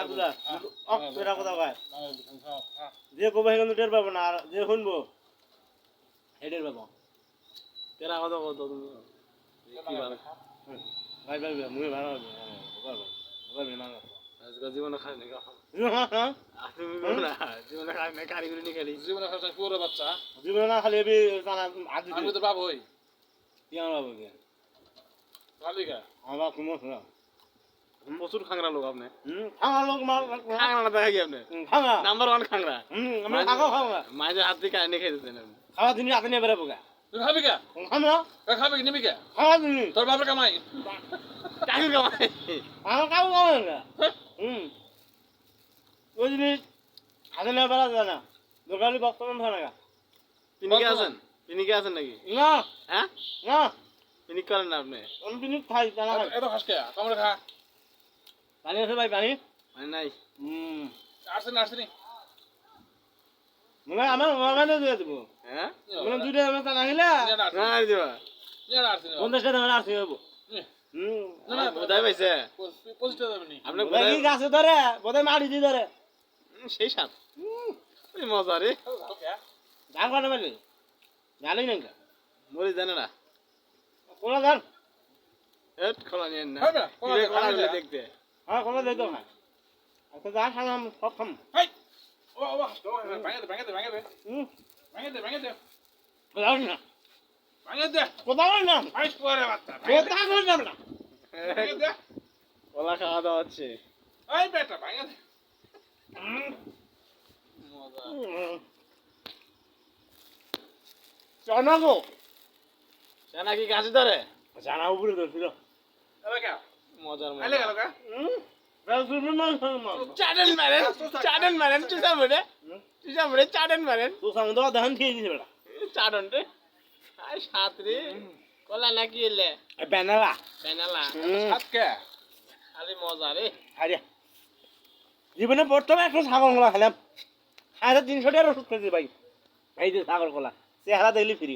বুঝা পেরা কথা কয় যে কবে সেখানে টের পাবো না আর যে শুনবো হেডের পাবো পেরা কথা কত তুমি ভাই ভাই মুই ভালো জীবনে খাই না জীবনে খাই না কারিগরি নি খালি জীবনে খাই পুরো বাচ্চা জীবনে না খালি এবি জানা আদি আমি তো বাবু হই কি আমার বাবু কি ভালো কা আমার কুমো না প্রচুর খাংরা লোক আপনি খাংরা লোক খাংরা দেখা কি আপনি খাংরা নাম্বার 1 খাংরা আমি খাংরা মাঝে হাত দিয়ে কানে খেয়ে দিতেন খাওয়া দিন হাতে নিয়ে বেরাবো গা তুই খাবি কা খামা খাবে কি নিবি কা খাওয়া দিন তোর বাপের কামাই টাকা কামাই আমার কাউ কামাই না ওই জিনিস হাতে নিয়ে বেড়া যায় না দোকানি বক্তব্য ভালো না পিনিকে আছেন নাকি না হ্যাঁ না পিনিক করেন না আপনি আমি পিনিক খাই জানা খাই এত খাস কে তোমরা খা পানি আছে ভাই পানি পানি নাই আসেনি মনে আমার ওখানে দিয়ে দেবো হ্যাঁ মানে দুইটা আমি তা নাহিলা না দিবা না আসেনি 50 টাকা না আসেনি হবো না না বোধাই পাইছে 25 টাকা দেবনি আপনি বোধাই গাছে ধরে বোধাই মারি দি ধরে সেই সাত এই মজা রে দাম কত বলে জানি না মরি জানে না কোলা দাম এত খোলা নিয়ে না কোলা দেখতে হ্যাঁ কোলা দেখো না আচ্ছা যা খালাম সব খাম হাই ও ভাঙে দে কোলা না ভাঙে দে কোলা না আইস করে বাচ্চা কোলা করে যাব না ভাঙে দে কোলা খাওয়া দাওয়া হচ্ছে এই বেটা ভাঙে দে মজা জানা গো জানা কি গাছে ধরে জানা উপরে ধরছিল এবে কে মজার মজা আলে গেল কা চাডন মারেন চুষা বলে চাডন মারেন তুই সামনে তো ধান খেয়ে দিছে বেটা চাডন রে আর সাত রে কলা নাকি এলে বেনালা সাত কে খালি মজা রে আরে জীবনে প্রথমে একটা ছাগল কলা খেলাম 350 টাকার ওষুধ খেয়েছি ভাই এই যে ছাগল কলা চেহারা দেখলি ফ্রি